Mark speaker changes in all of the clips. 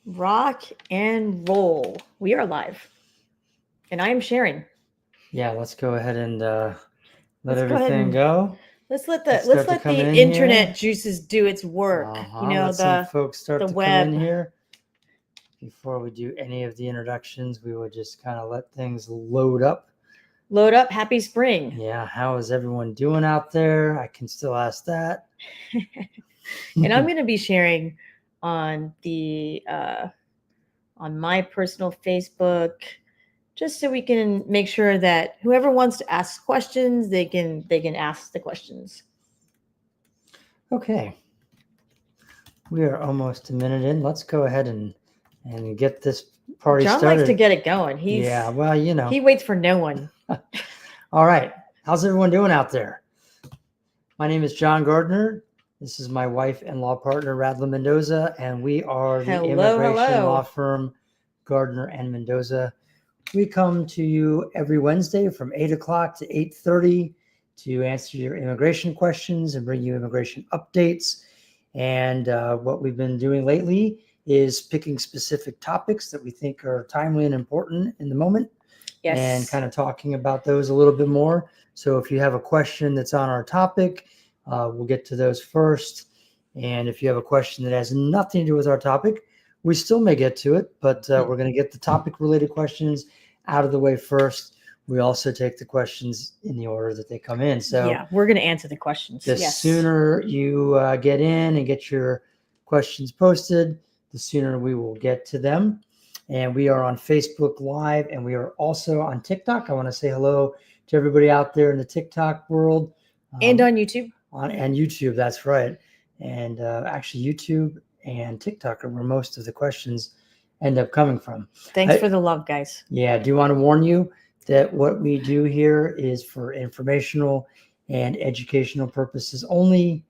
Speaker 1: Rock and roll. We are live. And I am sharing.
Speaker 2: Yeah, let's go ahead and let
Speaker 1: Let's go ahead
Speaker 2: everything
Speaker 1: and
Speaker 2: go.
Speaker 1: let's let
Speaker 2: Let's
Speaker 1: the
Speaker 2: start
Speaker 1: let's
Speaker 2: to
Speaker 1: let
Speaker 2: come
Speaker 1: the
Speaker 2: in
Speaker 1: internet
Speaker 2: here.
Speaker 1: juices do its work.
Speaker 2: Let some folks start
Speaker 1: The
Speaker 2: to come in
Speaker 1: web.
Speaker 2: here. Before we do any of the introductions, we would just kind of let things load up.
Speaker 1: Load up. Happy spring.
Speaker 2: Yeah, how is everyone doing out there? I can still ask that.
Speaker 1: And I'm going to be sharing on the on my personal Facebook, just so we can make sure that whoever wants to ask questions, they can ask the questions.
Speaker 2: Okay, we are almost a minute in. Let's go ahead and get this party
Speaker 1: John
Speaker 2: started.
Speaker 1: likes to get it going.
Speaker 2: Yeah, well, you know.
Speaker 1: He waits for no one.
Speaker 2: All right, how's everyone doing out there? My name is John Gardner. This is my wife and law partner, Radla Mendoza, and we are the immigration law firm Gardner and Mendoza. We come to you every Wednesday from 8 o'clock to 8:30 to answer your immigration questions and bring you immigration updates. And what we've been doing lately is picking specific topics that we think are timely and important in the moment.
Speaker 1: Yes.
Speaker 2: And kind of talking about those a little bit more. So if you have a question that's on our topic, we'll get to those first. And if you have a question that has nothing to do with our topic, we still may get to it, but we're going to get the topic related questions out of the way first. We also take the questions in the order that they come in. So
Speaker 1: yeah, we're going to answer the questions.
Speaker 2: The sooner you get in and get your questions posted, the sooner we will get to them. And we are on Facebook Live, and we are also on TikTok. I want to say hello to everybody out there in the TikTok world.
Speaker 1: And on YouTube.
Speaker 2: And YouTube, that's right. And actually, YouTube and TikTok are where most of the questions end up coming from.
Speaker 1: Thanks for the love, guys.
Speaker 2: Yeah, I do want to warn you that what we do here is for informational and educational purposes only.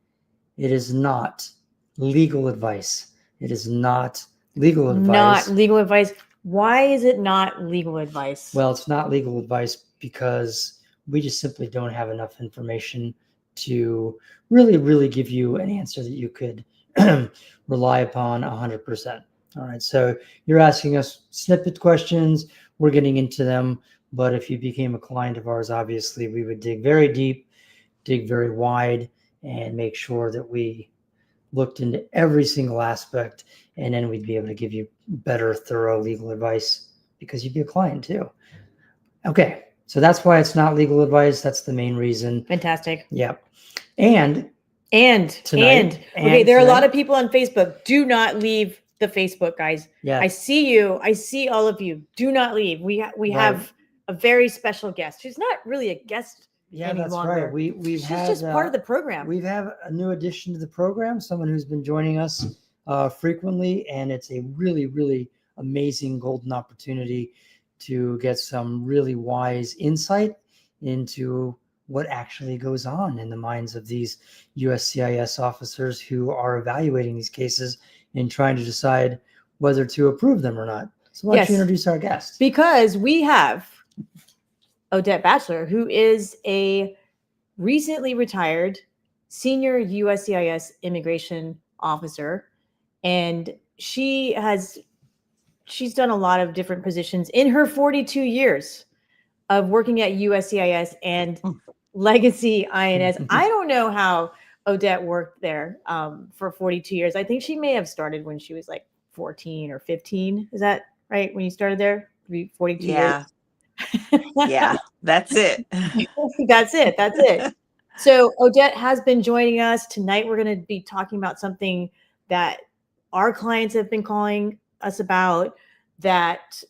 Speaker 2: It is not legal advice. It is not legal advice.
Speaker 1: Not legal advice. Why is it not legal advice?
Speaker 2: Well, it's not legal advice because we just simply don't have enough information to really give you an answer that you could rely upon 100%. All right, so you're asking us snippet questions. We're getting into them. But if you became a client of ours, obviously we would dig very deep, dig very wide, and make sure that we looked into every single aspect, and then we'd be able to give you better, thorough legal advice because you'd be a client too. Okay, so that's why it's not legal advice. That's the main reason.
Speaker 1: Fantastic.
Speaker 2: Yep. And
Speaker 1: tonight, okay, there are a lot of people on Facebook. Do not leave the Facebook, guys.
Speaker 2: Yeah.
Speaker 1: I see you. I see all of you. Do not leave. We have a very special guest. She's not really a guest.
Speaker 2: Yeah, that's right. She's
Speaker 1: just part of the program.
Speaker 2: We have a new addition to the program, someone who's been joining us frequently, and it's a really amazing golden opportunity to get some really wise insight into what actually goes on in the minds of these USCIS officers who are evaluating these cases and trying to decide whether to approve them or not. So why don't you introduce our guest?
Speaker 1: Because we have Odette Batchelor, who is a recently retired senior USCIS immigration officer, and she's done a lot of different positions in her 42 years of working at USCIS and Legacy INS. I don't know how Odette worked there for 42 years. I think she may have started when she was like 14 or 15. Is that right? When you started there? 42 years?
Speaker 3: Yeah, that's it.
Speaker 1: That's it. So Odette has been joining us tonight. We're going to be talking about something that our clients have been calling us about, that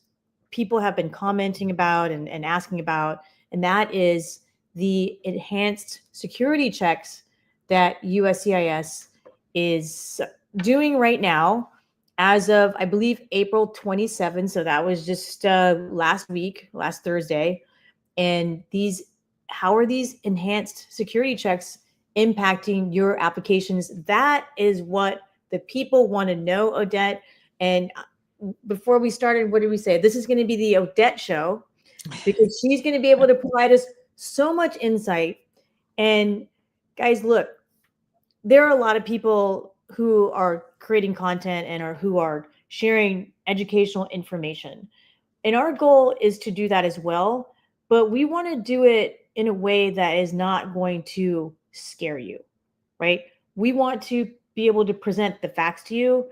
Speaker 1: people have been commenting about and asking about, and that is the enhanced security checks that USCIS is doing right now as of, I believe, April 27th. So that was just last Thursday. And how are these enhanced security checks impacting your applications? That is what the people want to know, Odette. And before we started, what did we say? This is going to be the Odette show, because she's going to be able to provide us so much insight. And guys, look, there are a lot of people who are creating content and who are sharing educational information. And our goal is to do that as well, but we want to do it in a way that is not going to scare you, right? We want to be able to present the facts to you,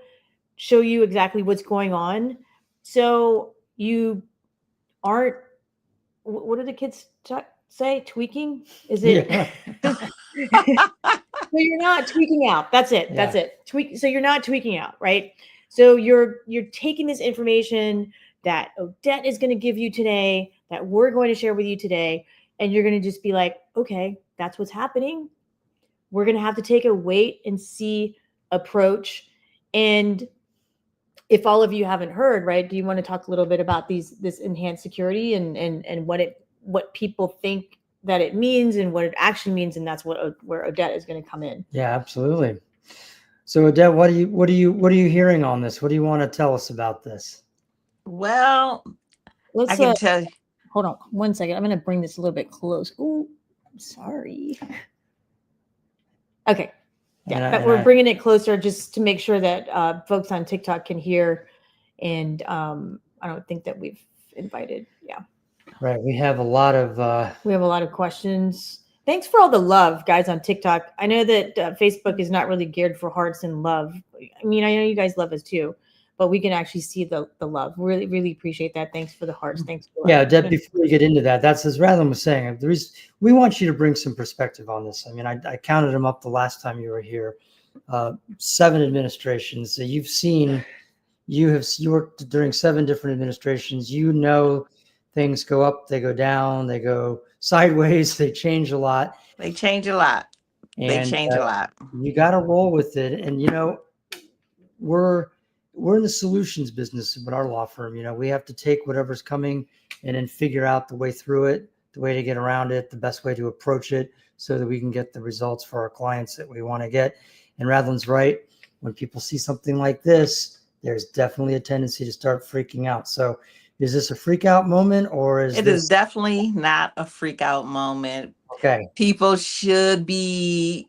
Speaker 1: show you exactly what's going on. So you aren't, what do the kids say? Tweaking? Is it?
Speaker 2: Yeah.
Speaker 1: So you're not tweaking out. That's it. That's
Speaker 2: Yeah.
Speaker 1: it. Tweak. So you're not tweaking out, right? So you're taking this information that Odette is going to give you today, that we're going to share with you today, and you're going to just be like, okay, that's what's happening. We're going to have to take a wait and see approach. And if all of you haven't heard, right, do you want to talk a little bit about this enhanced security and what people think that it means and what it actually means? And that's where Odette is going to come in.
Speaker 2: Yeah, absolutely. So Odette, what are you hearing on this? What do you want to tell us about this?
Speaker 3: Well,
Speaker 1: Let's
Speaker 3: I can tell you.
Speaker 1: hold on 1 second. I'm going to bring this a little bit close. Oh, sorry. Okay. Yeah, but we're bringing it closer just to make sure that folks on TikTok can hear. And I don't think that we've invited. Yeah.
Speaker 2: Right. We have a lot of
Speaker 1: questions. Thanks for all the love, guys, on TikTok. I know that Facebook is not really geared for hearts and love. I mean, I know you guys love us too, but we can actually see the love. Really, really appreciate that. Thanks for the hearts. Thanks for
Speaker 2: yeah, Deb, before we get into that, that's as Radlin was saying, we want you to bring some perspective on this. I mean, I counted them up the last time you were here. 7 administrations. So you worked during 7 different administrations. You know, things go up, they go down, they go sideways, they change a lot.
Speaker 3: They change a lot. They change a lot.
Speaker 2: You got to roll with it. And, you know, we're in the solutions business with our law firm. You know, we have to take whatever's coming and then figure out the way through it, the way to get around it, the best way to approach it so that we can get the results for our clients that we want to get. And Radlin's right. When people see something like this, there's definitely a tendency to start freaking out. So is this a freak out moment or is
Speaker 3: it is definitely not a freak out moment.
Speaker 2: Okay.
Speaker 3: People should be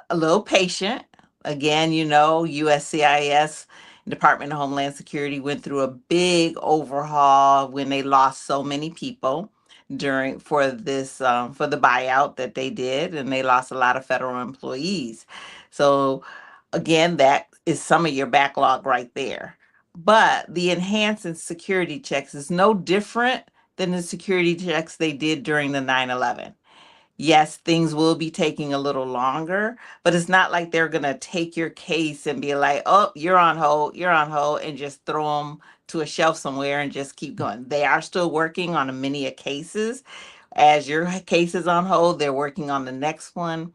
Speaker 3: a little patient. Again, you know, USCIS, Department of Homeland Security, went through a big overhaul when they lost so many people for the buyout that they did, and they lost a lot of federal employees. So again, that is some of your backlog right there. But the enhanced security checks is no different than the security checks they did during the 9/11. Yes, things will be taking a little longer, but it's not like they're going to take your case and be like, oh, you're on hold, and just throw them to a shelf somewhere and just keep going. They are still working on many cases. As your case is on hold, they're working on the next one.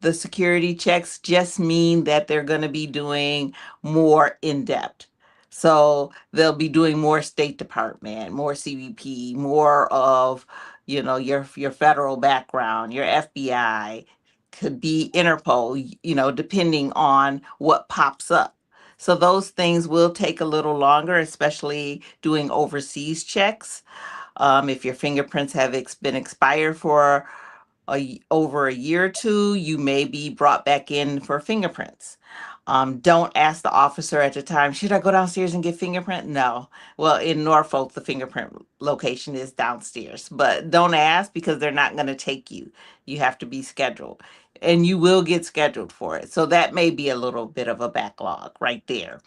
Speaker 3: The security checks just mean that they're going to be doing more in-depth. So they'll be doing more State Department, more CBP, more of, you know, your federal background, your FBI, could be Interpol, you know, depending on what pops up. So those things will take a little longer, especially doing overseas checks. If your fingerprints have been expired for over a year or 2, you may be brought back in for fingerprints. Don't ask the officer at the time, should I go downstairs and get fingerprint? No. Well, in Norfolk, the fingerprint location is downstairs, but don't ask because they're not going to take you. You have to be scheduled, and you will get scheduled for it. So that may be a little bit of a backlog right there.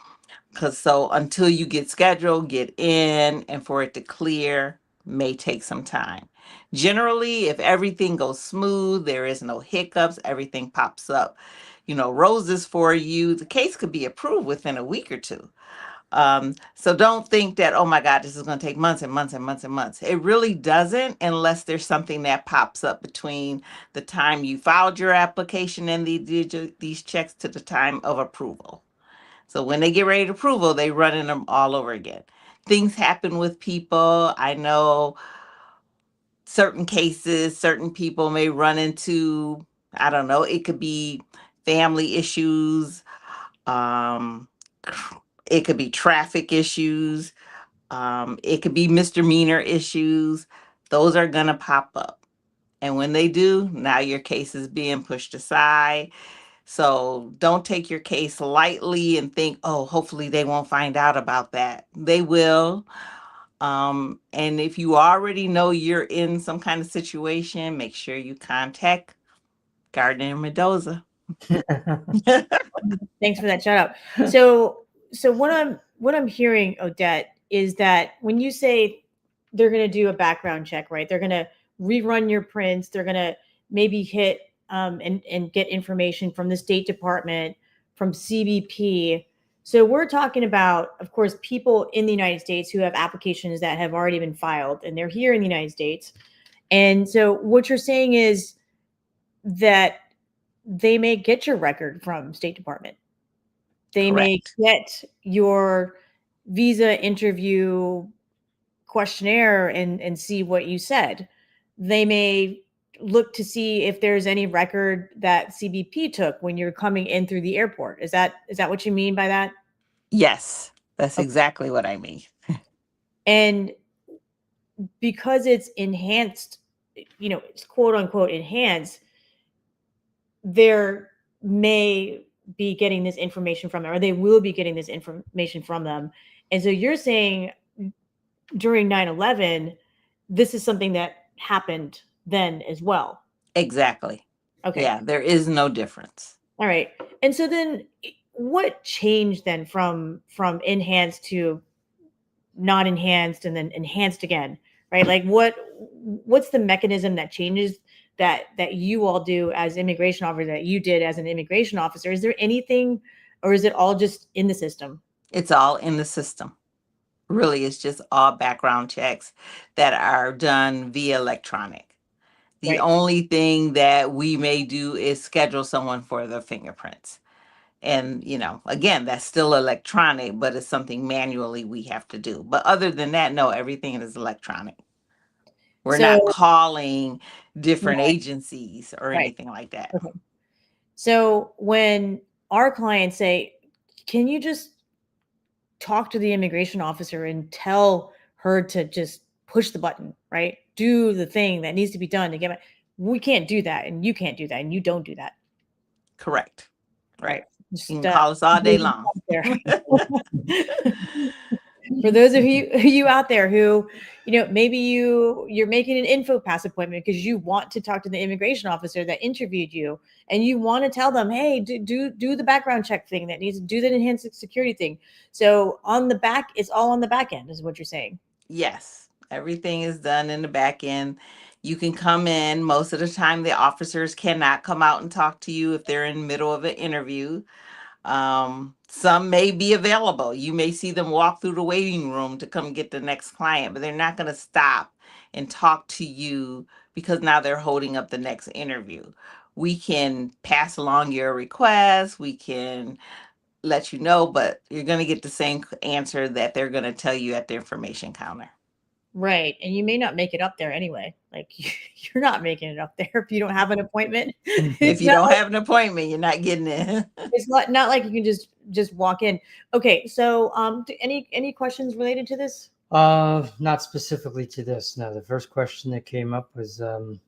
Speaker 3: So until you get scheduled, get in, and for it to clear may take some time. Generally, if everything goes smooth, there is no hiccups, everything pops up, you know, roses for you, the case could be approved within a week or 2. So don't think that, oh my God, this is going to take months and months and months and months. It really doesn't, unless there's something that pops up between the time you filed your application and these checks to the time of approval. So when they get ready to approval, they running them all over again. Things happen with people. I know certain cases, certain people may run into, I don't know, it could be family issues. It could be traffic issues. It could be misdemeanor issues. Those are going to pop up. And when they do, now your case is being pushed aside. So don't take your case lightly and think, oh, hopefully they won't find out about that. They will. And if you already know you're in some kind of situation, make sure you contact Gardner Mendoza.
Speaker 1: Thanks for that shout out. So what I'm hearing, Odette, is that when you say they're going to do a background check, right? They're going to rerun your prints. They're going to maybe hit and get information from the State Department, from CBP. So we're talking about, of course, people in the United States who have applications that have already been filed, and they're here in the United States. And so what you're saying is that they may get your record from State Department. They may
Speaker 3: Correct.
Speaker 1: get your visa interview questionnaire and see what you said. They may look to see if there's any record that CBP took when you're coming in through the airport. Is that what you mean by that?
Speaker 3: Yes, that's
Speaker 1: Okay.
Speaker 3: exactly what I mean.
Speaker 1: And because it's enhanced, it's quote unquote enhanced, there may be getting this information from them, or they will be getting this information from them. And so you're saying during 9/11, this is something that happened then as well.
Speaker 3: Exactly.
Speaker 1: Okay.
Speaker 3: Yeah, there is no difference.
Speaker 1: All right. And so then what changed then from enhanced to not enhanced and then enhanced again, right? Like what's the mechanism that changes that you all do as immigration officers, that you did as an immigration officer? Is there anything, or is it all just in the system?
Speaker 3: It's all in the system. Really, it's just all background checks that are done via electronic. The
Speaker 1: Right.
Speaker 3: only thing that we may do is schedule someone for the fingerprints. And, again, that's still electronic, but it's something manually we have to do. But other than that, no, everything is electronic. We're not
Speaker 1: So
Speaker 3: calling different
Speaker 1: right,
Speaker 3: agencies or
Speaker 1: right.
Speaker 3: anything like that.
Speaker 1: Okay. So when our clients say, can you just talk to the immigration officer and tell her to just push the button, right? Do the thing that needs to be done to get my, we can't do that. And you can't do that. And you don't do that.
Speaker 3: Correct.
Speaker 1: Right.
Speaker 3: Right.
Speaker 1: Just,
Speaker 3: You can call us all day long.
Speaker 1: there. For those of you out there who, maybe you're making an info pass appointment because you want to talk to the immigration officer that interviewed you, and you want to tell them, hey, do the background check thing that needs to do that enhanced security thing. So on the back, it's all on the back end, is what you're saying.
Speaker 3: Yes, everything is done in the back end. You can come in. Most of the time, the officers cannot come out and talk to you if they're in the middle of an interview. Some may be available. You may see them walk through the waiting room to come get the next client, but they're not going to stop and talk to you because now they're holding up the next interview. We can pass along your request. We can let you know, but you're going to get the same answer that they're going to tell you at the information counter.
Speaker 1: Right. And you may not make it up there anyway. Like you're not making it up there if you don't have an appointment.
Speaker 3: If you don't have an appointment, you're not getting in.
Speaker 1: It's not like you can just walk in. Okay. So any questions related to this?
Speaker 2: Not specifically to this. No, the first question that came up was an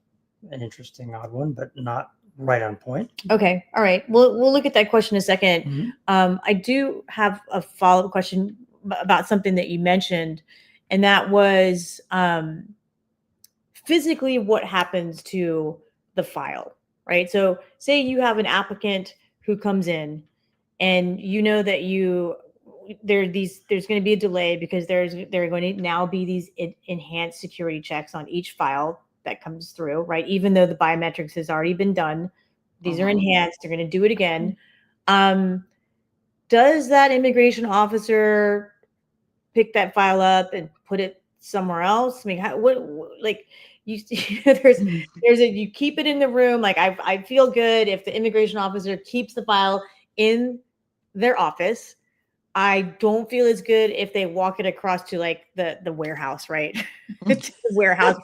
Speaker 2: interesting, odd one, but not right on point.
Speaker 1: Okay. All right. We'll look at that question in a second.
Speaker 2: Mm-hmm.
Speaker 1: I do have a follow-up question about something that you mentioned, and that was physically what happens to the file, right? So say you have an applicant who comes in, and you know that there's going to be a delay because there are going to now be these enhanced security checks on each file that comes through, right? Even though the biometrics has already been done, these are enhanced. They're going to do it again. Does that immigration officer pick that file up and put it somewhere else? I mean, you you keep it in the room. Like I feel good if the immigration officer keeps the file in their office. I don't feel as good if they walk it across to like the warehouse, right? To the warehouse,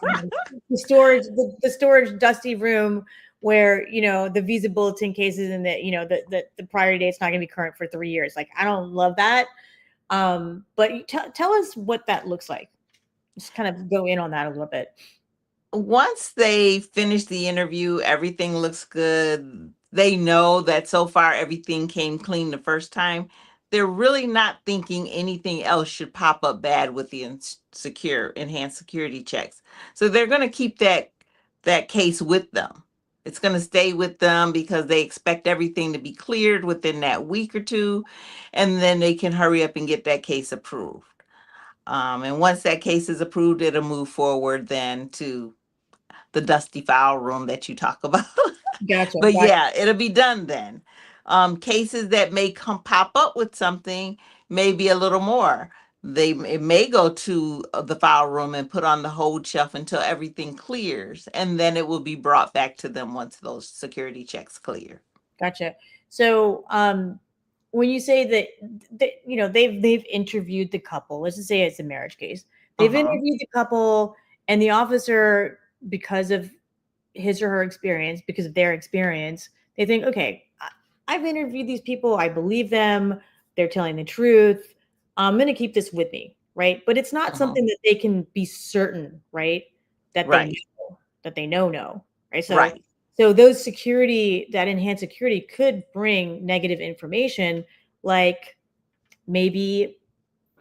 Speaker 1: the storage dusty room where the visa bulletin cases and the priority date's not going to be current for 3 years. Like I don't love that. But tell us what that looks like. Just kind of go in on that a little bit.
Speaker 3: Once they finish the interview, everything looks good. they know that so far everything came clean the first time, they're really not thinking anything else should pop up bad with the enhanced security checks. So they're going to keep that case with them. It's going to stay with them because they expect everything to be cleared within that week or two, and then they can hurry up and get that case approved. And once that case is approved, it'll move forward then to the dusty file room that you talk about.
Speaker 1: Gotcha.
Speaker 3: But yeah, it'll be done then. Cases that may pop up with something may be a little more. It may go to the file room and put on the hold shelf until everything clears, and then it will be brought back to them once those security checks clear.
Speaker 1: Gotcha. So, when you say that you know they've interviewed the couple, let's just say it's a marriage case. They've interviewed the couple, and the officer, because of his or her experience, because of their experience, they think, okay, I've interviewed these people. I believe them. They're telling the truth. I'm going to keep this with me, right? But it's not something that they can be certain, right? That they know, right? So, so those that enhanced security could bring negative information, like maybe,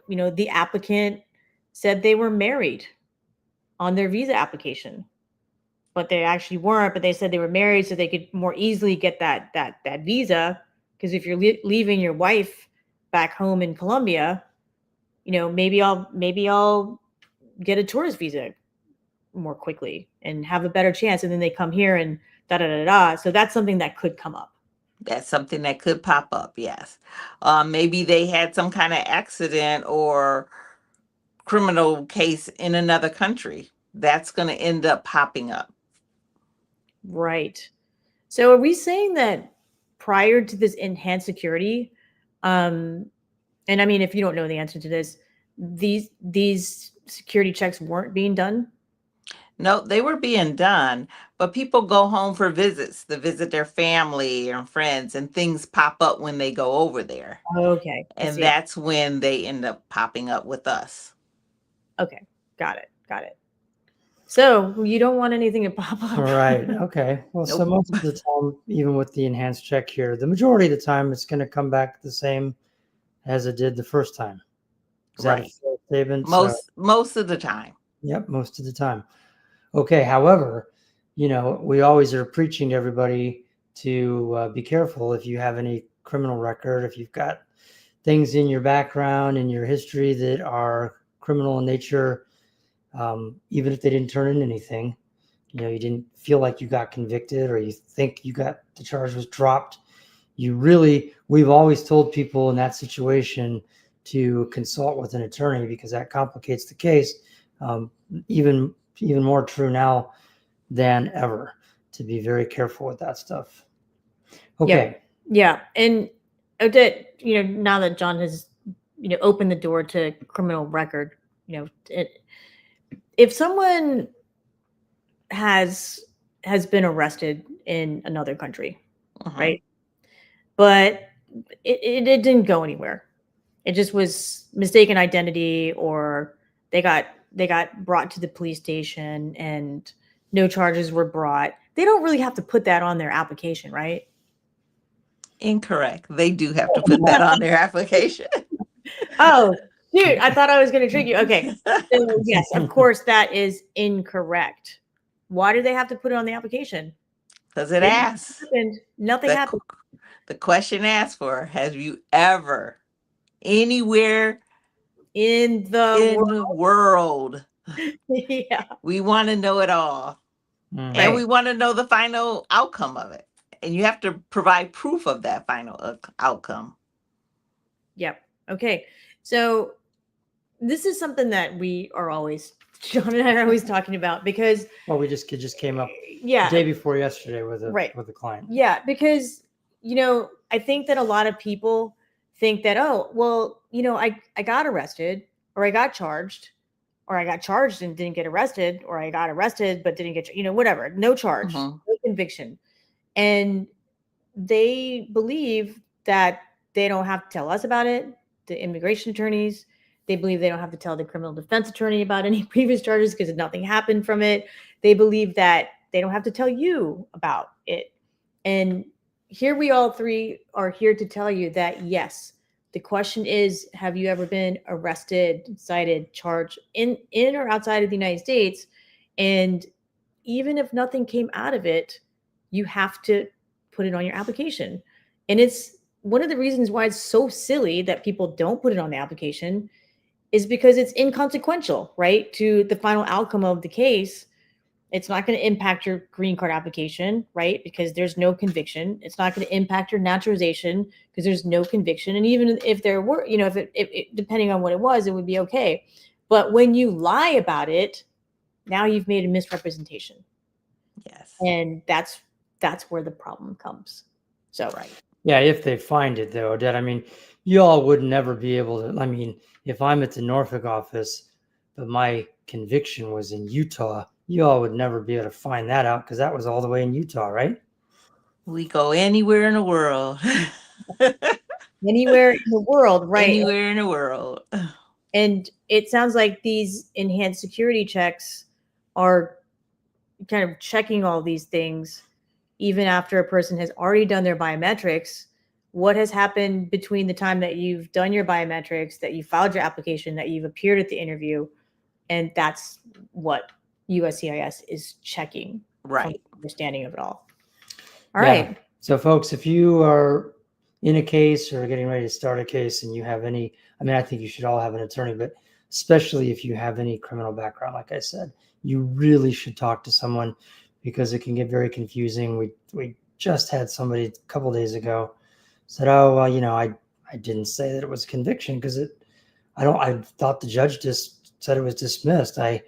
Speaker 1: you know, the applicant said they were married on their visa application, but they actually weren't, but they said they were married so they could more easily get that visa. Because if you're leaving your wife back home in Colombia, you know, maybe I'll get a tourist visa more quickly and have a better chance. And then they come here and So that's something that could come up.
Speaker 3: That's something that could pop up. Yes. Maybe they had some kind of accident or criminal case in another country. That's going to end up popping up.
Speaker 1: Right. So are we saying that prior to this enhanced security, and I mean, if you don't know the answer to this, these security checks weren't being done?
Speaker 3: No, they were being done, but people go home for visits to visit their family and friends, and things pop up when they go over there.
Speaker 1: Okay.
Speaker 3: And that's when they end up popping up with us.
Speaker 1: Okay. Got it. So you don't want anything to pop up.
Speaker 2: Right. Okay. Well, so most of the time, even with the enhanced check here, the majority of the time it's going to come back the same as it did the first time. Is that a fair statement?
Speaker 3: Most of the time.
Speaker 2: Yep, most of the time. Okay. However, you know, we always are preaching to everybody to be careful if you have any criminal record, if you've got things in your background and your history that are criminal in nature. Even if they didn't turn in anything, you know, you didn't feel like you got convicted or you think the charge was dropped. We've always told people in that situation to consult with an attorney because that complicates the case. Even more true now than ever, to be very careful with that stuff. Okay.
Speaker 1: Yeah. And Odette, you know, now that John has, you know, opened the door to criminal record, you know, if someone has been arrested in another country, right? But it didn't go anywhere. It just was mistaken identity, or they got brought to the police station and no charges were brought. They don't really have to put that on their application, right?
Speaker 3: Incorrect. They do have to put that on their application.
Speaker 1: Oh, dude, I thought I was going to trick you. Okay. So yes, of course, that is incorrect. Why do they have to put it on the application?
Speaker 3: Because it asks.
Speaker 1: Nothing happened.
Speaker 3: The question asks for, have you ever, anywhere
Speaker 1: in the
Speaker 3: world?
Speaker 1: Yeah.
Speaker 3: We want to know it all. And we want to know the final outcome of it. And you have to provide proof of that final outcome.
Speaker 1: Yep. Okay. So this is something that John and I are always talking about because
Speaker 2: it just came up
Speaker 1: the
Speaker 2: day before yesterday with a client.
Speaker 1: Yeah, because you know, I think that a lot of people think that, oh, well, you know, I got arrested or I got charged or I got charged and didn't get arrested, or I got arrested but didn't get, you know, whatever, no charge, no conviction. And they believe that they don't have to tell us about it, the immigration attorneys. They believe they don't have to tell the criminal defense attorney about any previous charges because nothing happened from it. They believe that they don't have to tell you about it. And here we all three are here to tell you that yes, the question is, have you ever been arrested, cited, charged in or outside of the United States? And even if nothing came out of it, you have to put it on your application. And it's one of the reasons why it's so silly that people don't put it on the application is because it's inconsequential, right? To the final outcome of the case. It's not going to impact your green card application, right? Because there's no conviction. It's not going to impact your naturalization because there's no conviction. And even if there were, if it depending on what it was, it would be okay. But when you lie about it, now you've made a misrepresentation.
Speaker 3: Yes.
Speaker 1: And that's where the problem comes. So,
Speaker 3: Right.
Speaker 2: Yeah, if they find it though, Odette, I mean, you all would never be able to. I mean, if I'm at the Norfolk office, but my conviction was in Utah, you all would never be able to find that out because that was all the way in Utah, right?
Speaker 3: We go anywhere in the world.
Speaker 1: anywhere in the world, right?
Speaker 3: Anywhere in the world.
Speaker 1: And it sounds like these enhanced security checks are kind of checking all these things, even after a person has already done their biometrics. What has happened between the time that you've done your biometrics, that you filed your application, that you've appeared at the interview? And that's what USCIS is checking.
Speaker 3: Right.
Speaker 1: Understanding of it all.
Speaker 2: Yeah.
Speaker 1: Right.
Speaker 2: So folks, if you are in a case or getting ready to start a case and you have any, I mean, I think you should all have an attorney, but especially if you have any criminal background, like I said, you really should talk to someone because it can get very confusing. We just had somebody a couple of days ago said, oh, well, I didn't say that it was a conviction because I thought the judge just said it was dismissed. I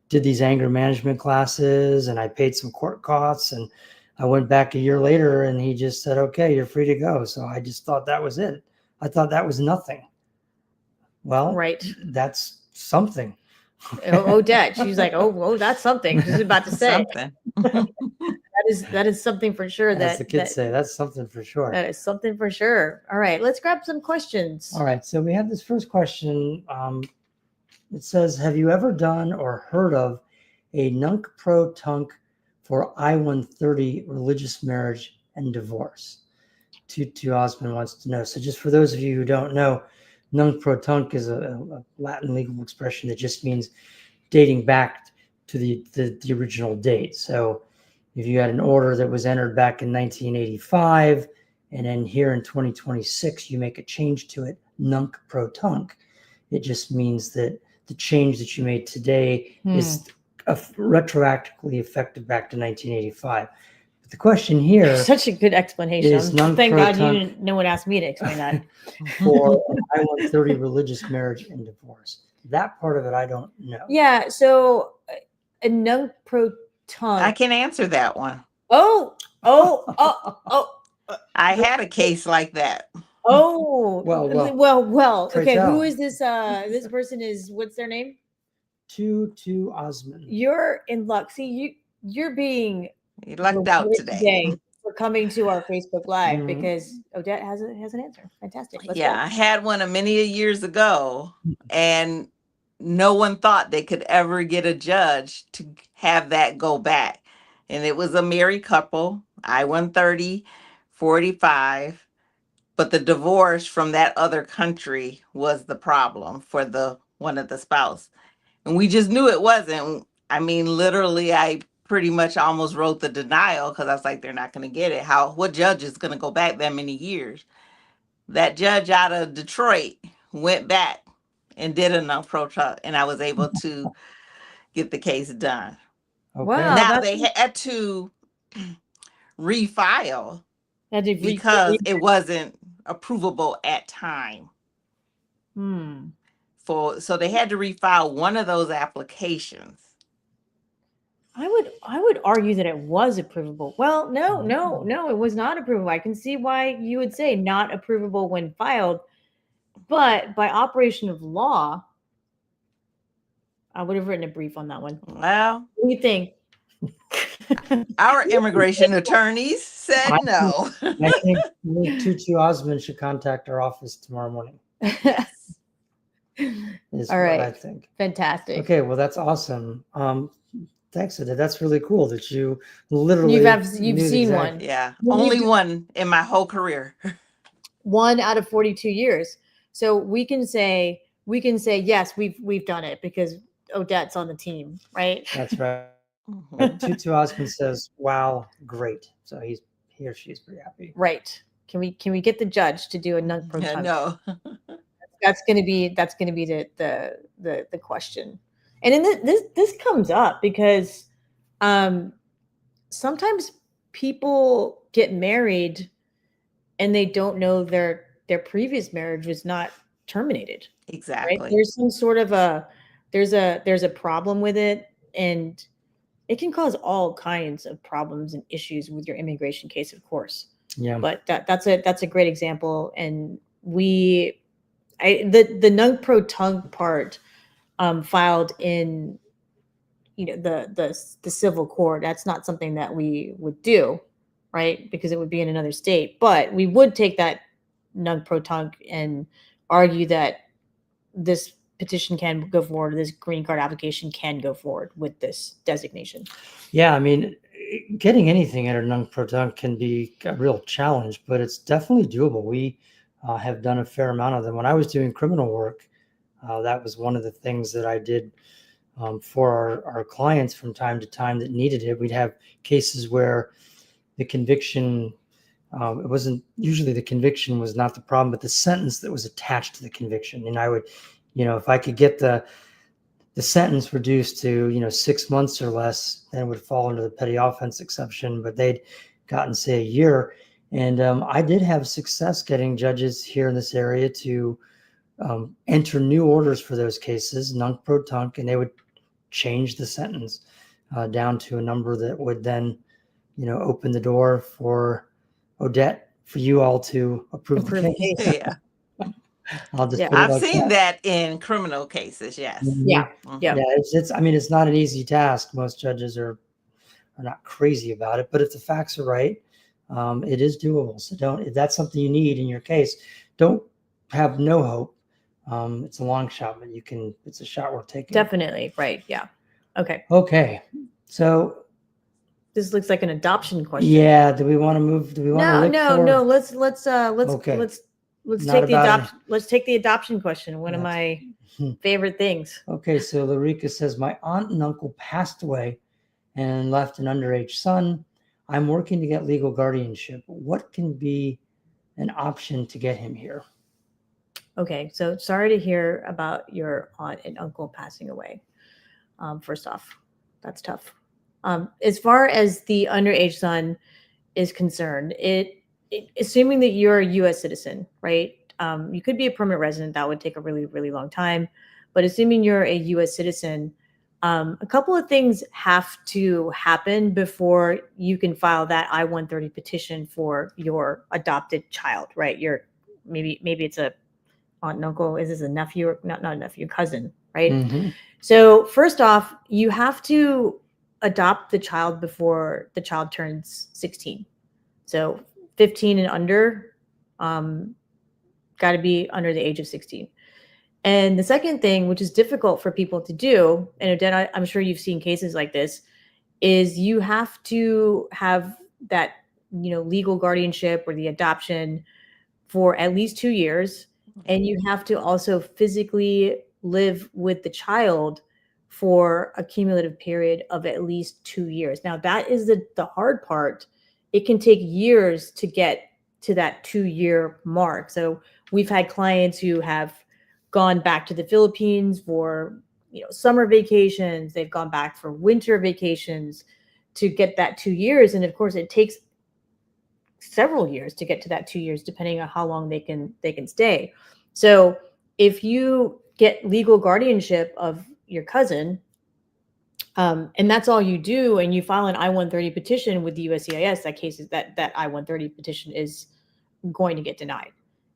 Speaker 2: did these anger management classes and I paid some court costs and I went back a year later and he just said, okay, you're free to go. So I just thought that was it. I thought that was nothing. Well,
Speaker 1: right.
Speaker 2: That's something.
Speaker 1: Odette, she's like, oh, that's something. She's about to say
Speaker 3: something.
Speaker 1: that is something for sure.
Speaker 2: As the kids say, that's something for sure.
Speaker 1: That is something for sure. All right, let's grab some questions.
Speaker 2: All right, so we have this first question. It says, have you ever done or heard of a nunc-pro-tunc for I-130 religious marriage and divorce? Tutu Osmond wants to know. So just for those of you who don't know, nunc-pro-tunc is a Latin legal expression that just means dating back to the original date. So if you had an order that was entered back in 1985, and then here in 2026, you make a change to it, nunc-pro-tunc, it just means that the change that you made today is retroactively effective back to 1985. But the question here,
Speaker 1: such a good explanation.
Speaker 2: is
Speaker 1: Thank God no one asked me to explain that.
Speaker 2: For I-130 religious marriage and divorce. That part of it, I don't know.
Speaker 1: Yeah, so a nunc-pro-tunc.
Speaker 3: I can answer that one.
Speaker 1: Oh.
Speaker 3: I had a case like that.
Speaker 1: Oh, well. Okay,
Speaker 2: tell.
Speaker 1: who is this? This person is, what's their name?
Speaker 2: Tutu Osmond.
Speaker 1: You're in luck. See, you're being
Speaker 3: You lucked out today.
Speaker 1: For coming to our Facebook Live
Speaker 2: Mhm.
Speaker 1: because Odette has an answer. Fantastic. Let's
Speaker 3: Yeah,
Speaker 1: go.
Speaker 3: I had one many years ago, and no one thought they could ever get a judge to have that go back. And it was a married couple, I-130, 45, but the divorce from that other country was the problem for one of the spouse. And we just knew it wasn't. I mean, literally, I pretty much almost wrote the denial because I was like, they're not going to get it. What judge is going to go back that many years? That judge out of Detroit went back and did a nunc-pro-tunc, and I was able to get the case done.
Speaker 2: Okay.
Speaker 1: Wow.
Speaker 3: Now they had to refile because it wasn't approvable at time. So they had to refile one of those applications.
Speaker 1: I would argue that it was approvable. Well, no, it was not approvable. I can see why you would say not approvable when filed, but by operation of law, I would have written a brief on that one.
Speaker 3: Well,
Speaker 1: What do you think?
Speaker 3: Our immigration attorneys said no.
Speaker 2: I think Tutu Osmond should contact our office tomorrow morning. Is
Speaker 1: All right.
Speaker 2: what I think.
Speaker 1: Fantastic.
Speaker 2: Okay, well, that's awesome. Thanks, Odette. That's really cool that you literally
Speaker 1: you've
Speaker 2: knew the
Speaker 1: seen
Speaker 2: exact-
Speaker 1: one.
Speaker 3: Yeah,
Speaker 1: Well,
Speaker 3: only
Speaker 1: we've-
Speaker 3: one in my whole career.
Speaker 1: 1 out of 42 years. So we can say yes, we've done it because Odette's on the team, right?
Speaker 2: That's right.
Speaker 3: Mhm.
Speaker 2: Tutu Osmond says, "Wow, great." So he or she is pretty happy.
Speaker 1: Right. Can we get the judge to do a nunc pro
Speaker 3: Yeah,
Speaker 1: tunc?
Speaker 3: no.
Speaker 1: That's gonna be the question. And then this comes up because sometimes people get married and they don't know their previous marriage was not terminated. Right?
Speaker 3: Exactly.
Speaker 1: There's some sort of there's a problem with it, and it can cause all kinds of problems and issues with your immigration case, of course.
Speaker 2: Yeah.
Speaker 1: But that's a great example, and the nunc pro tunc part filed in the civil court. That's not something that we would do, right? Because it would be in another state. But we would take that nunc pro tunc and argue that this petition can go forward, this green card application can go forward with this designation.
Speaker 2: Yeah, I mean, getting anything under nunc pro tunc can be a real challenge, but it's definitely doable. We have done a fair amount of them. When I was doing criminal work, that was one of the things that I did for our clients from time to time that needed it. We'd have cases where the conviction, it wasn't usually the conviction was not the problem, but the sentence that was attached to the conviction. And I would, if I could get the sentence reduced to 6 months or less, then it would fall under the petty offense exception. But they'd gotten, say, a year, and I did have success getting judges here in this area to enter new orders for those cases, nunc pro tunc, and they would change the sentence down to a number that would then, open the door for Odette, for you all to approve the
Speaker 1: Approve the
Speaker 2: case.
Speaker 1: case.
Speaker 3: Yeah.
Speaker 2: I'll just
Speaker 1: Yeah.
Speaker 2: put it
Speaker 3: I've
Speaker 2: like
Speaker 3: seen that in criminal cases, yes.
Speaker 2: Mhm.
Speaker 1: Yeah.
Speaker 3: Mhm.
Speaker 1: Yeah.
Speaker 2: Yeah, it's I mean, it's not an easy task. Most judges are not crazy about it, but if the facts are right, it is doable. So if that's something you need in your case, don't have no hope. It's a long shot, but it's a shot worth taking.
Speaker 1: Definitely. Right. Yeah. Okay.
Speaker 2: Okay. So
Speaker 1: This looks like an adoption question.
Speaker 2: yeah, do we want to move? Do we want to
Speaker 1: No,
Speaker 2: look
Speaker 1: no,
Speaker 2: for?
Speaker 1: no. Let's
Speaker 2: Okay.
Speaker 1: let's
Speaker 2: Not
Speaker 1: take the
Speaker 2: about
Speaker 1: adoption. Let's take the adoption question. One of
Speaker 2: That's-
Speaker 1: my favorite things.
Speaker 2: Okay, so Larica says, my aunt and uncle passed away and left an underage son. I'm working to get legal guardianship. What can be an option to get him here?
Speaker 1: Okay, so sorry to hear about your aunt and uncle passing away. First off, that's tough. As far as the underage son is concerned, assuming that you're a U.S. citizen, right? You could be a permanent resident. That would take a really, really long time. But assuming you're a U.S. citizen, a couple of things have to happen before you can file that I-130 petition for your adopted child, right? Maybe it's a aunt and uncle. Is this a nephew or not a nephew, cousin, right?
Speaker 2: Mhm.
Speaker 1: So first off, you have to adopt the child before the child turns 16. So 15 and under, got to be under the age of 16. And the second thing, which is difficult for people to do, and Odette, I'm sure you've seen cases like this, is you have to have that, legal guardianship or the adoption for at least 2 years. And you have to also physically live with the child for a cumulative period of at least 2 years. Now, that is the hard part. It can take years to get to that 2-year mark. So we've had clients who have gone back to the Philippines for summer vacations. They've gone back for winter vacations to get that 2 years. And of course, it takes several years to get to that 2 years, depending on how long they can stay. So if you get legal guardianship of your cousin, and that's all you do, and you file an I-130 petition with the USCIS, that I-130 petition is going to get denied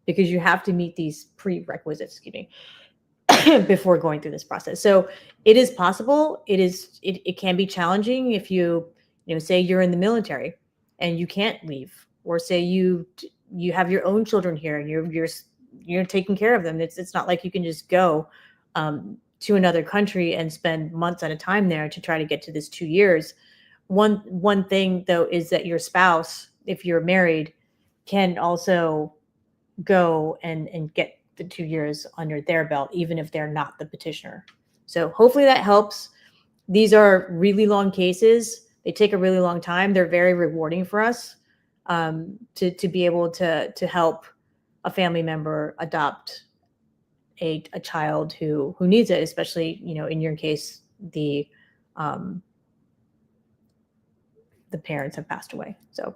Speaker 1: because you have to meet these prerequisites, before going through this process. So it is possible. It can be challenging if you say you're in the military and you can't leave, or say you have your own children here and you're taking care of them. It's not like you can just go to another country and spend months at a time there to try to get to this 2 years. One thing though is that your spouse, if you're married, can also go and get the 2 years under their belt, even if they're not the petitioner. So hopefully that helps. These are really long cases. They take a really long time. They're very rewarding for us, to be able to help a family member adopt a child who needs it, especially, in your case, the parents have passed away. So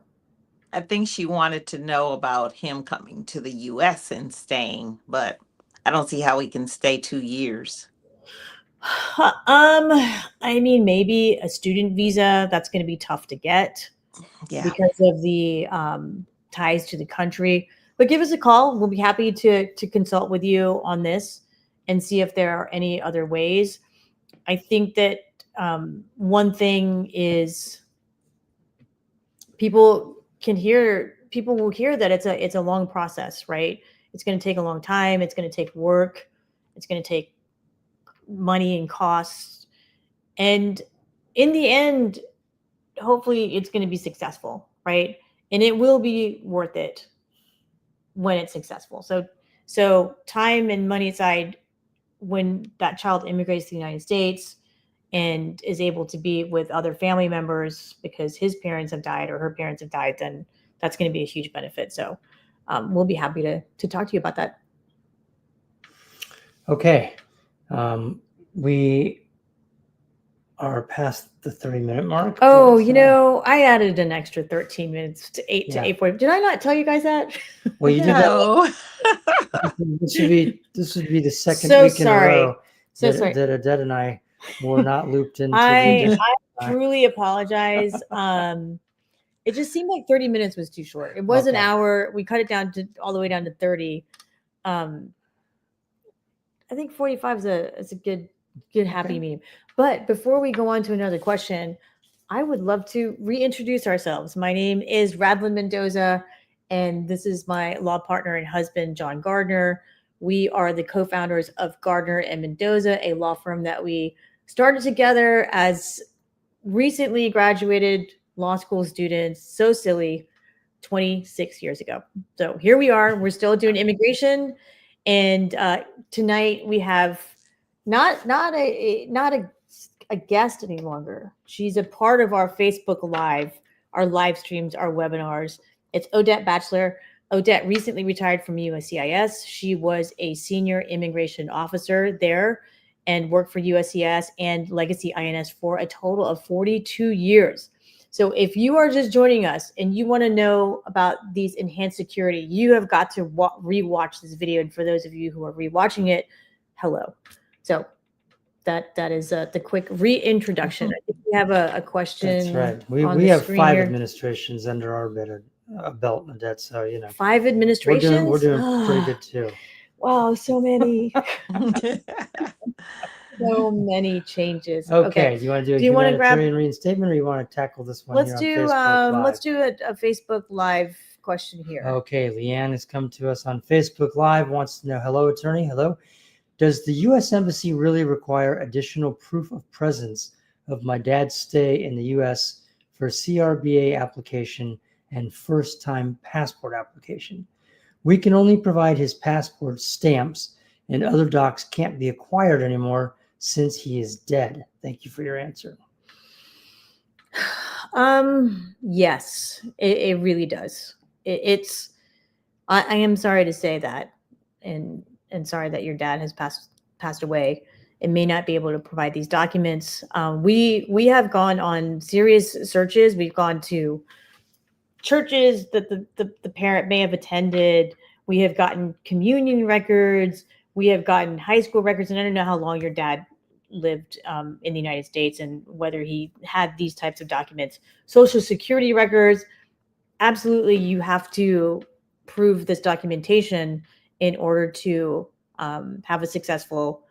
Speaker 3: I think she wanted to know about him coming to the US and staying, but I don't see how he can stay 2 years.
Speaker 1: I mean, maybe a student visa, that's going to be tough to get
Speaker 3: Yeah.
Speaker 1: because of the ties to the country. But give us a call. We'll be happy to consult with you on this and see if there are any other ways. I think that one thing is people will hear that it's a long process, right? It's going to take a long time. It's going to take work. It's going to take money and costs. And in the end, hopefully it's going to be successful, right? And it will be worth it when it's successful. So time and money aside, when that child immigrates to the United States and is able to be with other family members because his parents have died or her parents have died, then that's going to be a huge benefit. So we'll be happy to talk to you about that.
Speaker 2: Okay. We are past the 30-minute mark.
Speaker 1: Oh,
Speaker 2: So-
Speaker 1: I added an extra 13 minutes to 8 to 8:40. Did I not tell you guys that?
Speaker 2: Well, you did that.
Speaker 3: No.
Speaker 2: This would be the second
Speaker 1: So
Speaker 2: week
Speaker 1: sorry.
Speaker 2: in a row
Speaker 1: So
Speaker 2: that,
Speaker 1: sorry.
Speaker 2: that Odette and I were not looped into the
Speaker 1: I
Speaker 2: additional
Speaker 1: truly apologize. It just seemed like 30 minutes was too short. It was an
Speaker 2: Okay.
Speaker 1: hour. We cut it down to all the way down to 30. I think 45 is a good happy
Speaker 2: Okay.
Speaker 1: medium. But before we go on to another question, I would love to reintroduce ourselves. My name is Radlin Mendoza, and this is my law partner and husband, John Gardner. We are the co-founders of Gardner and Mendoza, a law firm that we started together as recently graduated law school students. So silly, 26 years ago. So here we are. We're still doing immigration, and tonight we have not a guest any longer. She's a part of our Facebook Live, our live streams, our webinars. It's Odette Batchelor. Odette recently retired from USCIS. She was a senior immigration officer there and worked for USCIS and Legacy INS for a total of 42 years. So if you are just joining us and you want to know about these enhanced security, you have got to rewatch this video. And for those of you who are rewatching it, hello. So that is the quick reintroduction. I think we have a question.
Speaker 2: That's right.
Speaker 1: on
Speaker 2: We
Speaker 1: the
Speaker 2: have
Speaker 1: screen
Speaker 2: 5
Speaker 1: here.
Speaker 2: administrations under our belt, Odette. So
Speaker 1: 5 administrations.
Speaker 2: we're doing pretty good too.
Speaker 1: Wow, so many, so many changes.
Speaker 2: Okay. Do you want to do a
Speaker 1: Do you wanna grab-
Speaker 2: humanitarian reinstatement, or you want to tackle this one?
Speaker 1: Let's
Speaker 2: here
Speaker 1: do
Speaker 2: on Facebook
Speaker 1: let's
Speaker 2: Live?
Speaker 1: do a Facebook Live question here.
Speaker 2: Okay, Leanne has come to us on Facebook Live, wants to know, hello, attorney, hello. Does the U.S. Embassy really require additional proof of presence of my dad's stay in the U.S. for CRBA application and first-time passport application? We can only provide his passport stamps, and other docs can't be acquired anymore since he is dead. Thank you for your answer.
Speaker 1: Yes, it really does. I am sorry to say that, and sorry that your dad has passed away and may not be able to provide these documents. We have gone on serious searches. We've gone to churches that the parent may have attended. We have gotten communion records. We have gotten high school records, and I don't know how long your dad lived in the United States and whether he had these types of documents. Social Security records. Absolutely, you have to prove this documentation in order to have a successful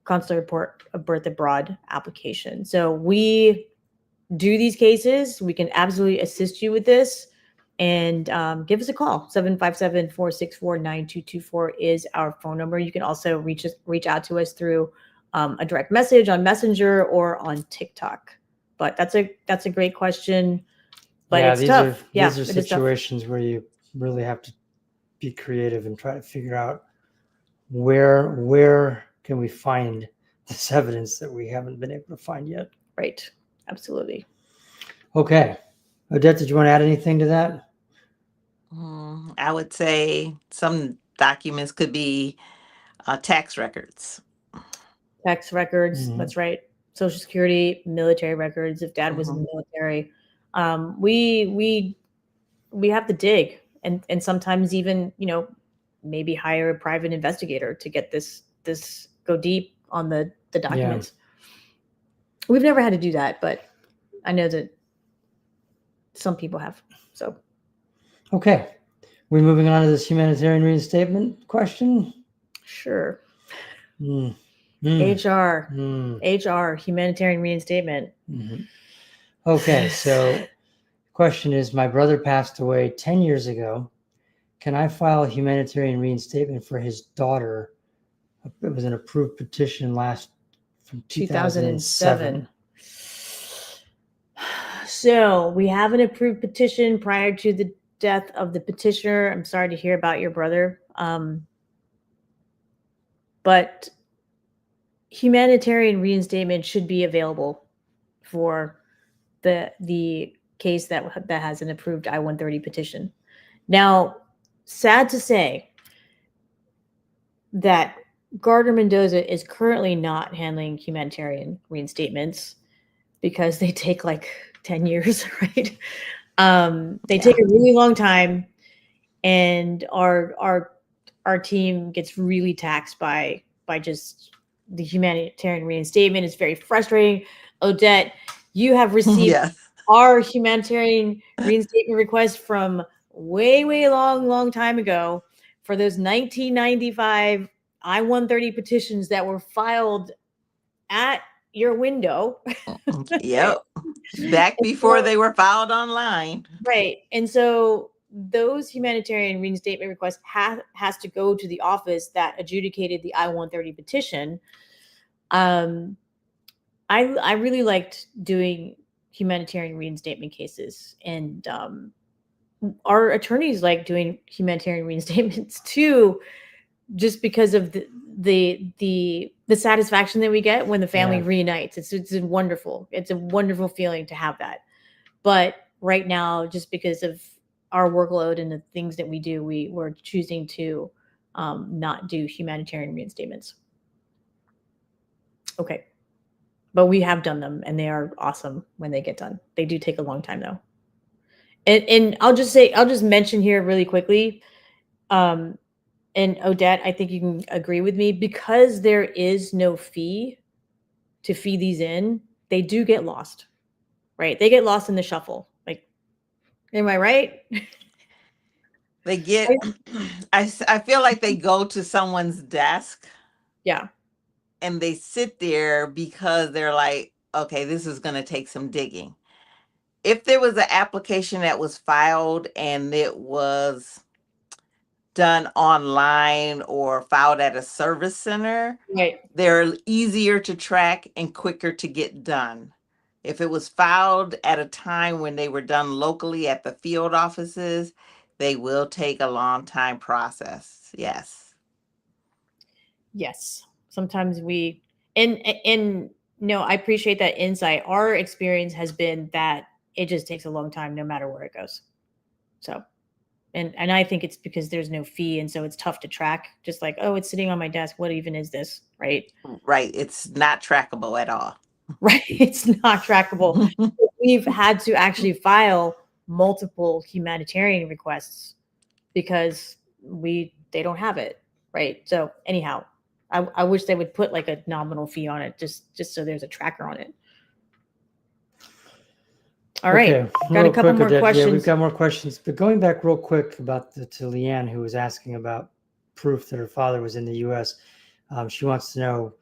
Speaker 1: consular report of birth abroad application. So we do these cases. We can absolutely assist you with this. And give us a call. 757-464-9224 is our phone number. You can also reach out to us through a direct message on Messenger or on TikTok. But that's a great question. But
Speaker 2: Yeah,
Speaker 1: it's tough.
Speaker 2: these are
Speaker 1: it is tough.
Speaker 2: situations where you really have to be creative and try to figure out where can we find this evidence that we haven't been able to find yet.
Speaker 1: Right. Absolutely.
Speaker 2: Okay. Odette, did you want to add anything to that?
Speaker 3: I would say some documents could be tax records.
Speaker 1: Tax records.
Speaker 2: Mhm.
Speaker 1: That's right. Social Security, military records. If dad was in the military, we have to dig, and sometimes even maybe hire a private investigator to get this go deep on the documents. We've never had to do that, but I know that some people have. So
Speaker 2: Okay. We're moving on to this humanitarian reinstatement question.
Speaker 1: sure.
Speaker 2: Mm.
Speaker 1: HR,
Speaker 2: Mm.
Speaker 1: HR, humanitarian reinstatement.
Speaker 2: Mhm. Okay, so question is, my brother passed away 10 years ago. Can I file a humanitarian reinstatement for his daughter? It was an approved petition from 2007.
Speaker 1: So we have an approved petition prior to the death of the petitioner. I'm sorry to hear about your brother. But humanitarian reinstatement should be available for the case that has an approved I-130 petition. Now, sad to say that Gardner Mendoza is currently not handling humanitarian reinstatements because they take like 10 years, right? They take a really long time, and our team gets really taxed by just the humanitarian reinstatement. It's very frustrating. Odette, you have received our humanitarian reinstatement request from way long time ago for those 1995 I-130 petitions that were filed at your window.
Speaker 3: Yep. Back before they were filed online.
Speaker 1: Right. And so those humanitarian reinstatement requests has to go to the office that adjudicated the I-130 petition. I really liked doing humanitarian reinstatement cases, and our attorneys like doing humanitarian reinstatements too, just because of the satisfaction that we get when the family reunites. It's wonderful. It's a wonderful feeling to have that. But right now, just because of our workload and the things that we do, we're choosing to not do humanitarian reinstatements. Okay. But we have done them, and they are awesome when they get done. They do take a long time though. And I'll just mention here really quickly, and Odette, I think you can agree with me, because there is no fee to feed these in, they do get lost, right? They get lost in the shuffle. Like, am I right?
Speaker 3: They get, I feel like they go to someone's desk.
Speaker 1: Yeah.
Speaker 3: And they sit there because they're like, okay, this is going to take some digging. If there was an application that was filed and it was done online or filed at a service center,
Speaker 1: Right.
Speaker 3: they're easier to track and quicker to get done. If it was filed at a time when they were done locally at the field offices, they will take a long time process. Yes.
Speaker 1: Yes. Sometimes and no, I appreciate that insight. Our experience has been that it just takes a long time no matter where it goes. So, and I think it's because there's no fee, and so it's tough to track. Just like, oh, it's sitting on my desk. What even is this? Right.
Speaker 3: Right. It's not trackable at all.
Speaker 1: Right. It's not trackable. We've had to actually file multiple humanitarian requests because they don't have it. Right. So anyhow, I wish they would put like a nominal fee on it, just so there's a tracker on it. All right.
Speaker 2: Okay,
Speaker 1: got a couple more questions.
Speaker 2: Yeah, we've got more questions. But going back real quick about to Leanne, who was asking about proof that her father was in the U.S., she wants to know,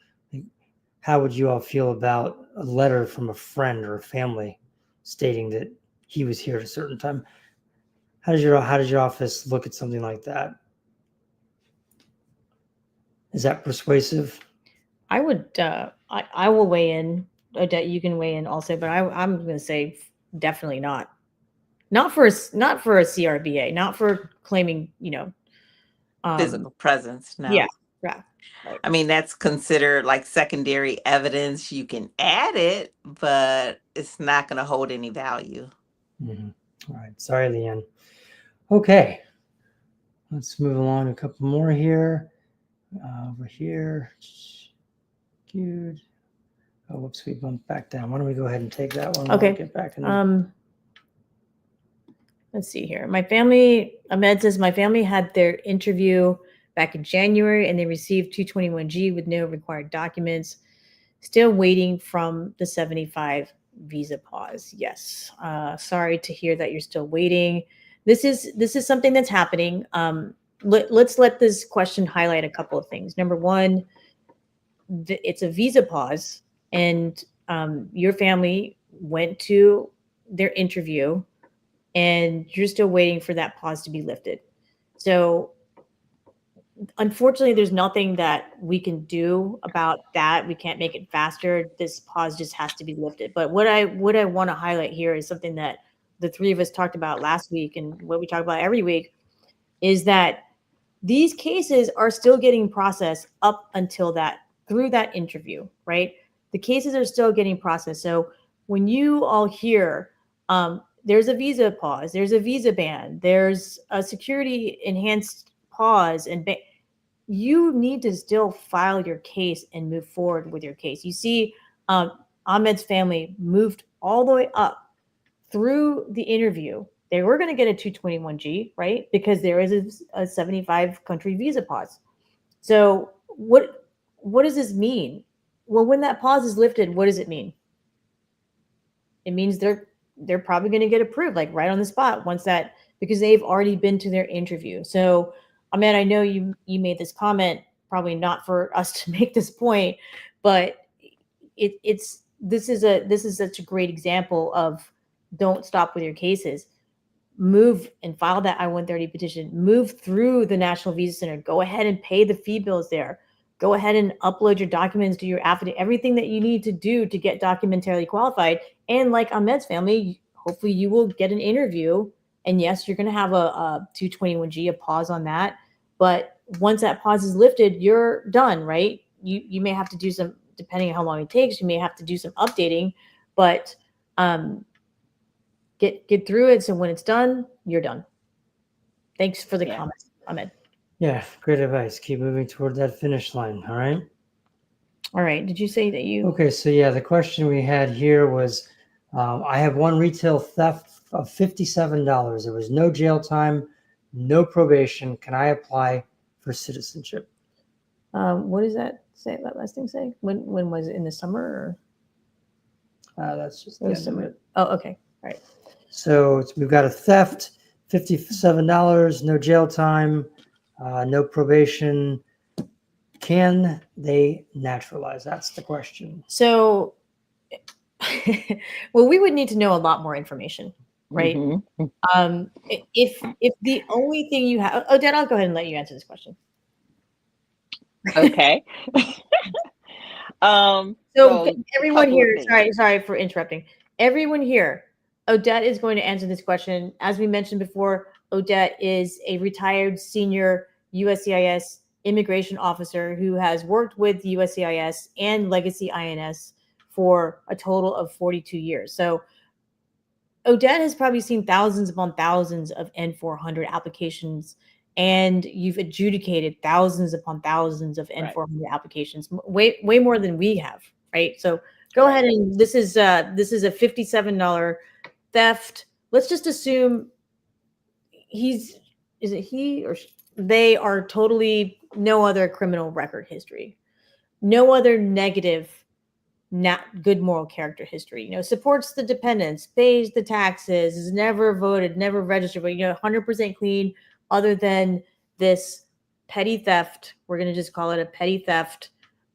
Speaker 2: how would you all feel about a letter from a friend or a family stating that he was here at a certain time? How does your office look at something like that? Is that persuasive?
Speaker 1: I would. I will weigh in. Odette, you can weigh in also, but I'm going to say definitely not. Not for not for a CRBA. Not for claiming.
Speaker 3: Physical presence,
Speaker 1: Yeah.
Speaker 3: no.
Speaker 1: Yeah. Right.
Speaker 3: I mean, that's considered like secondary evidence. You can add it, but it's not going to hold any value.
Speaker 2: Mhm. All right. Sorry, Leanne. Okay. Let's move along a couple more here. Over here. Good. Oh, whoops, we bumped back down. Why don't we go ahead and take that one?
Speaker 1: Okay.
Speaker 2: We'll get back in.
Speaker 1: Let's see here. My family, Ahmed says, my family had their interview back in January and they received 221G with no required documents. Still waiting from the 75 visa pause. Yes. Sorry to hear that you're still waiting. This is something that's happening. Let's let this question highlight a couple of things. Number one, it's a visa pause, and your family went to their interview and you're still waiting for that pause to be lifted. So unfortunately, there's nothing that we can do about that. We can't make it faster. This pause just has to be lifted. But what I want to highlight here is something that the three of us talked about last week and what we talk about every week is that these cases are still getting processed up until that, through that interview, right? The cases are still getting processed. So when you all hear there's a visa pause, there's a visa ban, there's a security enhanced pause, and you need to still file your case and move forward with your case. You see, Ahmed's family moved all the way up through the interview. They were going to get a 221G, right? Because there is a 75 country visa pause. So what does this mean? Well, when that pause is lifted, what does it mean? It means they're probably going to get approved, like right on the spot, once that, because they've already been to their interview. So, Ahmed, I know you made this comment, probably not for us to make this point, but this is such a great example of don't stop with your cases. Move and file that I-130 petition. Move through the National Visa Center. Go ahead and pay the fee bills there. Go ahead and upload your documents, do your affidavit, everything that you need to do to get documentarily qualified. And like Ahmed's family, hopefully you will get an interview. And yes, you're going to have a 221G, a pause on that. But once that pause is lifted, you're done, right? You may have to do some, depending on how long it takes, you may have to do some updating, but get through it. So when it's done, you're done. Thanks for the comments, Ahmed.
Speaker 2: Yeah, great advice. Keep moving toward that finish line. All right.
Speaker 1: All right. Did you say that you?
Speaker 2: Okay, so yeah, the question we had here was, I have one retail theft of $57. There was no jail time, no probation. Can I apply for citizenship?
Speaker 1: What does that say? That last thing say? When was it, in the summer? Or
Speaker 2: That's just
Speaker 1: it was summer. Oh, okay. All right.
Speaker 2: So we've got a theft, $57, no jail time, no probation. Can they naturalize? That's the question.
Speaker 1: So, well, we would need to know a lot more information, right?
Speaker 3: Mhm.
Speaker 1: If the only thing you have, Odette, I'll go ahead and let you answer this question.
Speaker 3: Okay.
Speaker 1: So everyone
Speaker 3: couple of
Speaker 1: here,
Speaker 3: things.
Speaker 1: sorry for interrupting. Everyone here, Odette is going to answer this question. As we mentioned before, Odette is a retired senior USCIS immigration officer who has worked with USCIS and Legacy INS for a total of 42 years. So Odette has probably seen thousands upon thousands of N400 applications, and you've adjudicated thousands upon thousands of N400 applications, way more than we have, right? So go ahead, and this is a $57 theft. Let's just assume is it he or they are totally no other criminal record history, no other negative, not good moral character history, supports the dependents, pays the taxes, is never voted, never registered, but 100% clean, other than this petty theft. We're going to just call it a petty theft,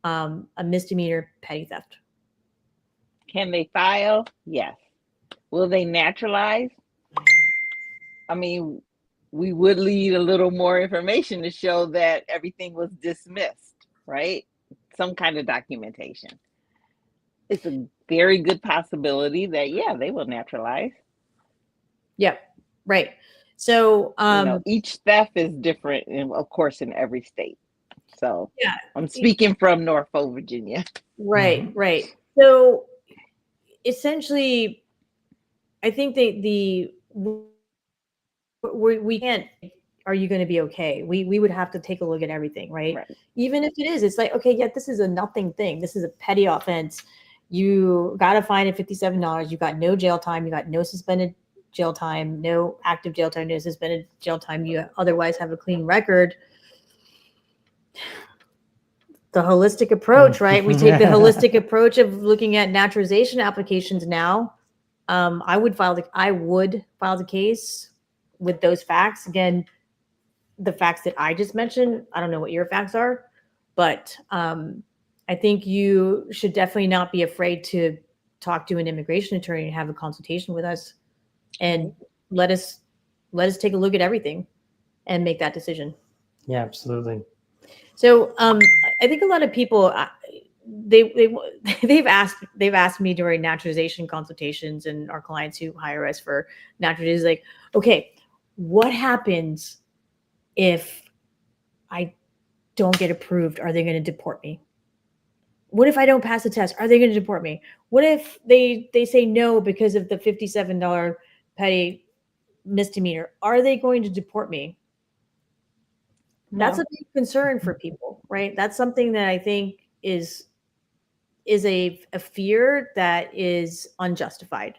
Speaker 1: a misdemeanor petty theft.
Speaker 4: Can they file? Yes. Will they naturalize? I mean, we would need a little more information to show that everything was dismissed, right? some kind of documentation. It's a very good possibility that, yeah, they will naturalize.
Speaker 1: Yep. Right. So,
Speaker 4: Each theft is different, of course, in every state. So
Speaker 1: yeah,
Speaker 4: I'm speaking from Norfolk, Virginia.
Speaker 1: right. Right. So essentially, I think we can't, are you going to be okay? We would have to take a look at everything, right? Even if it is, it's like, okay, yeah, this is a nothing thing. This is a petty offense. You got to fine it $57. You got no jail time. You got no suspended jail time, no active jail time, no suspended jail time. You otherwise have a clean record. The holistic approach, right? We take the holistic approach of looking at naturalization applications now. I would file the case with those facts. Again, the facts that I just mentioned, I don't know what your facts are, but I think you should definitely not be afraid to talk to an immigration attorney and have a consultation with us, and let us take a look at everything and make that decision.
Speaker 2: Yeah, absolutely.
Speaker 1: So I think a lot of people they've asked me during naturalization consultations, and our clients who hire us for naturalization, like, okay, what happens if I don't get approved? Are they going to deport me? What if I don't pass the test? Are they going to deport me? What if they say no because of the $57 petty misdemeanor? Are they going to deport me? That's a big concern for people, right? That's something that I think is a fear that is unjustified.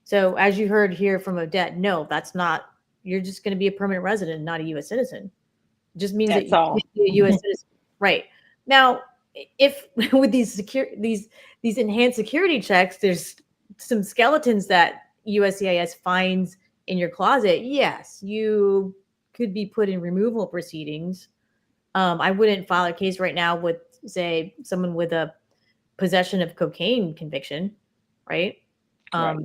Speaker 1: So as you heard here from Odette, no, that's not, you're just going to be a permanent resident, not a U.S. citizen. It just means
Speaker 4: That's
Speaker 1: that
Speaker 4: all.
Speaker 1: you're a U.S. citizen. Right. Now, if with these enhanced security checks, there's some skeletons that USCIS finds in your closet, yes, you could be put in removal proceedings. I wouldn't file a case right now with, say, someone with a possession of cocaine conviction, right? Out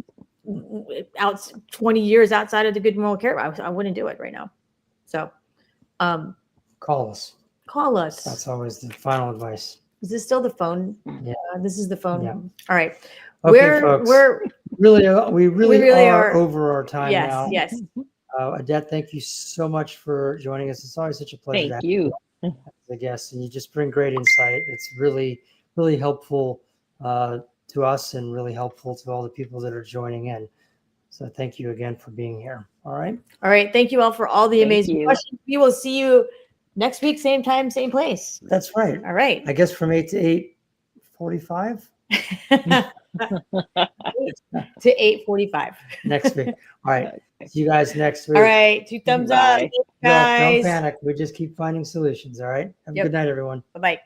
Speaker 1: 20 years outside of the good moral care, I wouldn't do it right now. So
Speaker 2: call us. That's always the final advice.
Speaker 1: Is this still the phone?
Speaker 2: Yeah.
Speaker 1: This is the phone.
Speaker 2: Yeah.
Speaker 1: All right.
Speaker 2: Okay, folks. We really are over our time now.
Speaker 1: Yes.
Speaker 2: Odette, thank you so much for joining us. It's always such a pleasure to have
Speaker 4: you
Speaker 2: as a guest, and you just bring great insight. It's really, really helpful to us, and really helpful to all the people that are joining in. So thank you again for being here. All right.
Speaker 1: Thank you all for all the amazing questions. We will see you next week, same time, same place.
Speaker 2: That's right.
Speaker 1: All right.
Speaker 2: I guess from 8 to 8:45.
Speaker 1: To 8:45
Speaker 2: next week. All right. See you guys next week.
Speaker 1: All right. 2 thumbs up.
Speaker 4: Bye.
Speaker 1: Guys.
Speaker 2: Don't panic. We just keep finding solutions. All right. Have a good night, everyone.
Speaker 1: Bye-bye.